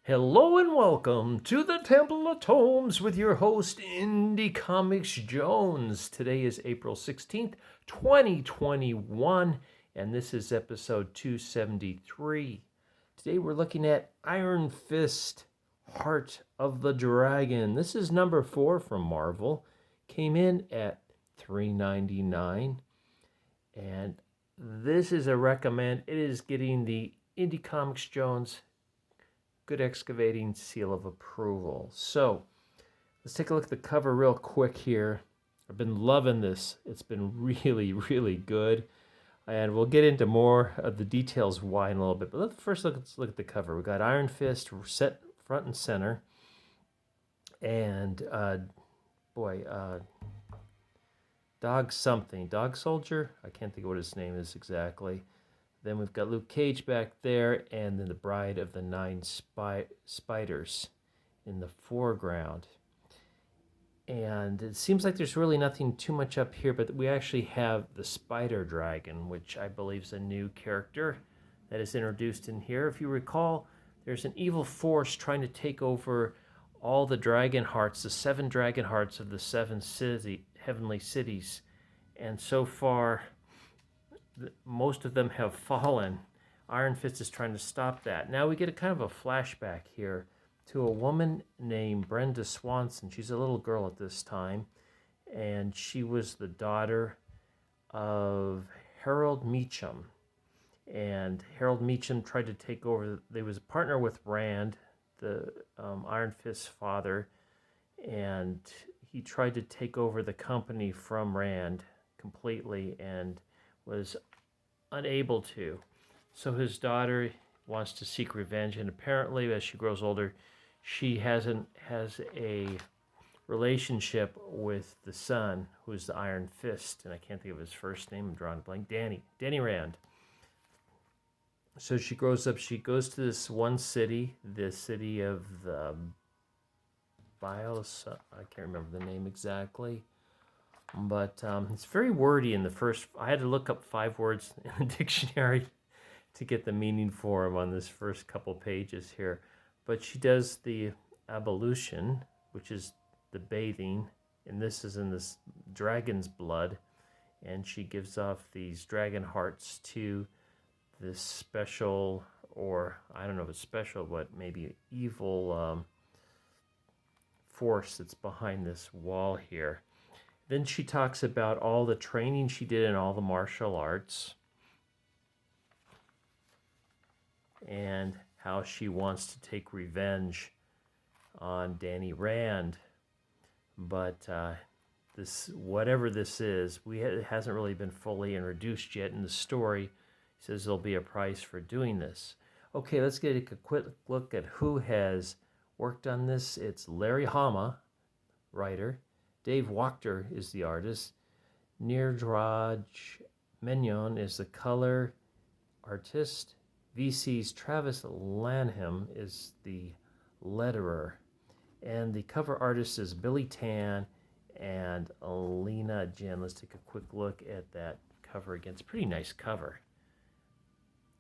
Hello and welcome to the Temple of Tomes with your host, Indie Comics Jones. Today is April 16th, 2021, and this is episode 273. Today we're looking at Iron Fist, Heart of the Dragon. This is number 4 from Marvel. Came in at $3.99, and this is a recommend. It is getting the Indie Comics Jones Good Excavating seal of approval. So let's take a look at the cover real quick here. I've been loving this. It's been really, really good. And we'll get into more of the details why in a little bit. But let's look at the cover. We got Iron Fist set front and center. And Dog Soldier? I can't think of what his name is exactly. Then we've got Luke Cage back there, and then the Bride of the Nine Spiders in the foreground. And it seems like there's really nothing too much up here, but we actually have the Spider Dragon, which I believe is a new character that is introduced in here. If you recall, there's an evil force trying to take over all the dragon hearts, the 7 dragon hearts of the 7 heavenly cities. And so far, most of them have fallen. Iron Fist is trying to stop that. Now we get a kind of a flashback here to a woman named Brenda Swanson. She's a little girl at this time, and she was the daughter of Harold Meacham. And Harold Meacham tried to take over. They was a partner with Rand, the Iron Fist's father, and he tried to take over the company from Rand completely and was unable to. So his daughter wants to seek revenge, and apparently as she grows older, she has a relationship with the son, who is the Iron Fist, and I can't think of his first name. I'm drawing a blank. Danny Rand. So she grows up. She goes to this one city, the city of the Bios. I can't remember the name exactly. But it's very wordy in the first. I had to look up 5 words in the dictionary to get the meaning for them on this first couple pages here. But she does the ablution, which is the bathing, and this is in this dragon's blood. And she gives off these dragon hearts to this special, or I don't know if it's special, but maybe evil force that's behind this wall here. Then she talks about all the training she did in all the martial arts and how she wants to take revenge on Danny Rand. But this, whatever this is, it hasn't really been fully introduced yet in the story. He says there'll be a price for doing this. Okay, let's get a quick look at who has worked on this. It's Larry Hama, writer. Dave Wachter is the artist. Neeraj Menon is the color artist. VC's Travis Lanham is the letterer. And the cover artist is Billy Tan and Alina Jen. Let's take a quick look at that cover again. It's a pretty nice cover.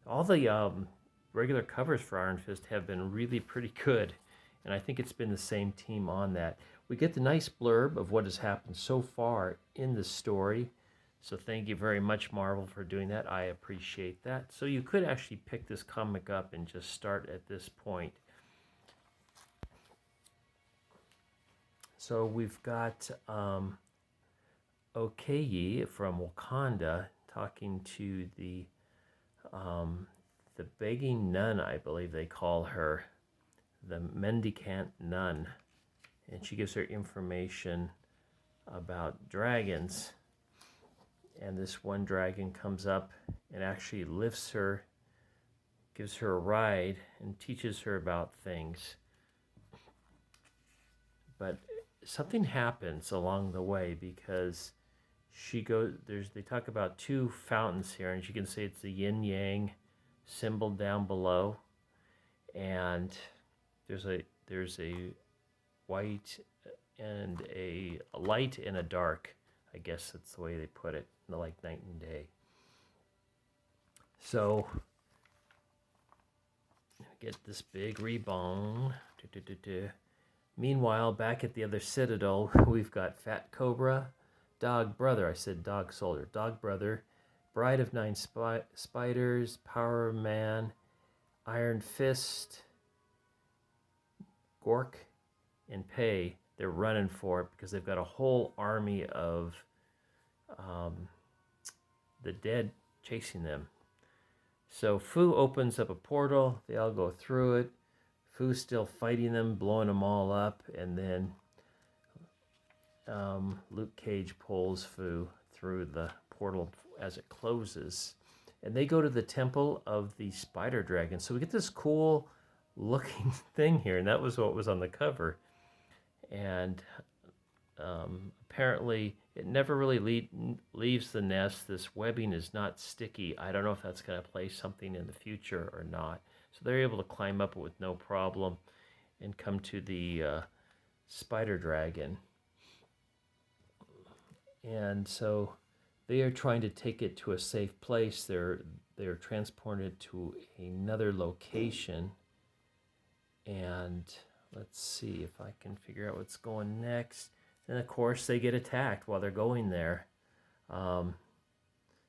All the regular covers for Iron Fist have been really pretty good, and I think it's been the same team on that. We get the nice blurb of what has happened so far in the story. So thank you very much, Marvel, for doing that. I appreciate that. So you could actually pick this comic up and just start at this point. So we've got Okoye from Wakanda talking to the begging nun, I believe they call her, the mendicant nun. And she gives her information about dragons. And this one dragon comes up and actually lifts her, gives her a ride, and teaches her about things. But something happens along the way because they talk about 2 fountains here, and you can see it's the yin-yang symbol down below. And there's a white and a light and a dark. I guess that's the way they put it, like night and day. So Get this big rebone. Meanwhile, back at the other citadel, we've got Fat Cobra, Dog Brother. I said Dog Soldier. Dog Brother, Bride of Nine Spiders, Power Man, Iron Fist, Gork, and Pei. They're running for it because they've got a whole army of the dead chasing them. So Fu opens up a portal. They all go through it. Fu's still fighting them, blowing them all up, and then Luke Cage pulls Fu through the portal as it closes. And they go to the temple of the spider dragon. So we get this cool looking thing here, and that was what was on the cover. And apparently it never really leaves the nest. This webbing is not sticky. I don't know if that's going to play something in the future or not. So they're able to climb up with no problem and come to the spider dragon. And so they are trying to take it to a safe place. They're transported to another location. And let's see if I can figure out what's going next. And of course, they get attacked while they're going there.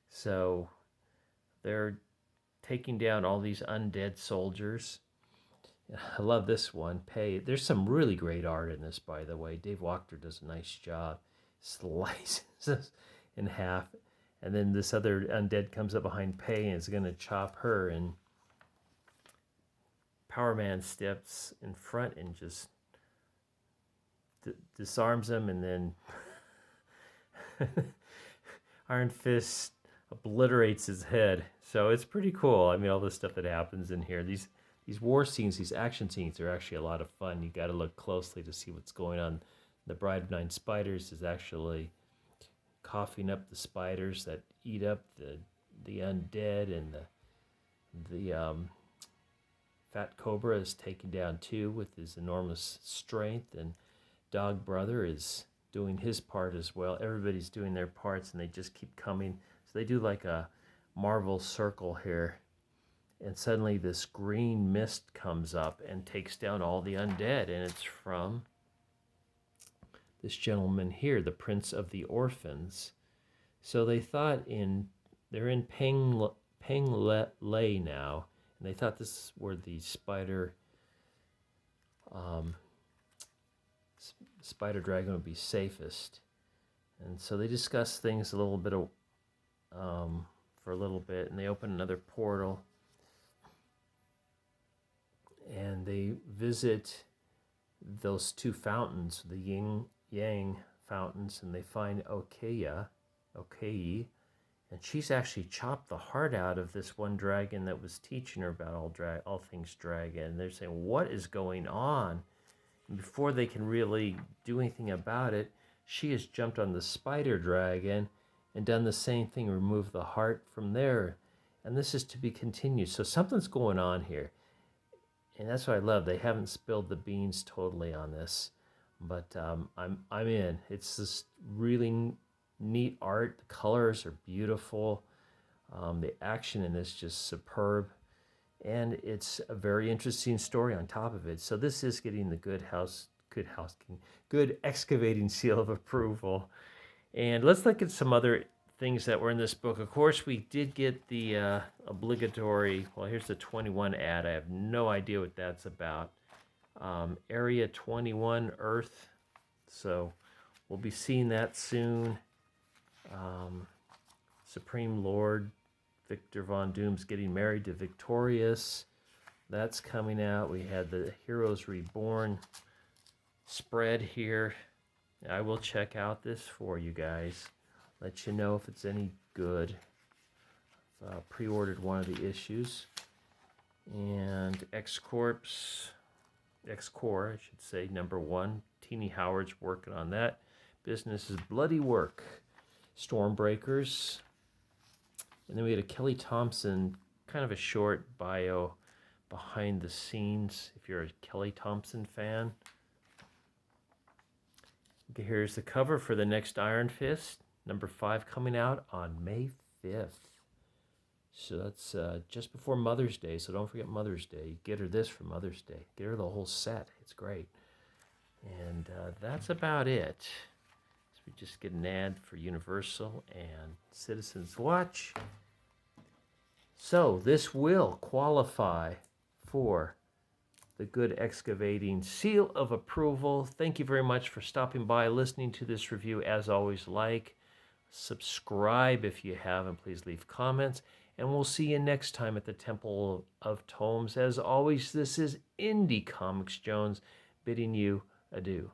So they're taking down all these undead soldiers. I love this one, Pei. There's some really great art in this, by the way. Dave Wachter does a nice job. Slices us in half. And then this other undead comes up behind Pei and is going to chop her. And Power Man steps in front and just disarms him, and then Iron Fist obliterates his head. So it's pretty cool. I mean, all the stuff that happens in here. These war scenes, these action scenes are actually a lot of fun. You got to look closely to see what's going on. The Bride of Nine Spiders is actually coughing up the spiders that eat up the undead, and the Fat Cobra is taken down too with his enormous strength, and Dog Brother is doing his part as well. Everybody's doing their parts, and they just keep coming. So they do like a Marvel circle here, and suddenly this green mist comes up and takes down all the undead, and it's from this gentleman here, the Prince of the Orphans. So they thought they're in Peng Lei now, and they thought this is where the spider dragon would be safest. And so they discuss things a little bit for a little bit, and they open another portal, and they visit those two fountains, the yin yang fountains, and they find Okei, and she's actually chopped the heart out of this one dragon that was teaching her about all things dragon. And they're saying, what is going on? And before they can really do anything about it, she has jumped on the spider dragon and done the same thing, removed the heart from there. And this is to be continued. So something's going on here. And that's what I love. They haven't spilled the beans totally on this, but I'm in. It's this really neat art. The colors are beautiful. The action in this is just superb, and it's a very interesting story on top of it. So this is getting the good excavating seal of approval. And let's look at some other things that were in this book. Of course, we did get the obligatory, well, here's the 21 ad. I have no idea what that's about. Area 21 Earth. So we'll be seeing that soon. Supreme Lord Victor Von Doom's getting married to Victorious. That's coming out. We had the Heroes Reborn spread here. I will check out this for you guys. Let you know if it's any good. I've pre-ordered one of the issues. And X-Corps, I should say, #1. Teeny Howard's working on that. Business is bloody work. Stormbreakers. And then we had a Kelly Thompson, kind of a short bio behind the scenes, if you're a Kelly Thompson fan. Okay, here's the cover for the next Iron Fist, #5, coming out on May 5th. So that's just before Mother's Day, so don't forget Mother's Day. Get her this for Mother's Day. Get her the whole set. It's great. And that's about it. So we just get an ad for Universal and Citizens Watch. So this will qualify for the Good Excavating Seal of Approval. Thank you very much for stopping by, listening to this review. As always, like, subscribe if you haven't. Please leave comments. And we'll see you next time at the Temple of Tomes. As always, this is Indie Comics Jones bidding you adieu.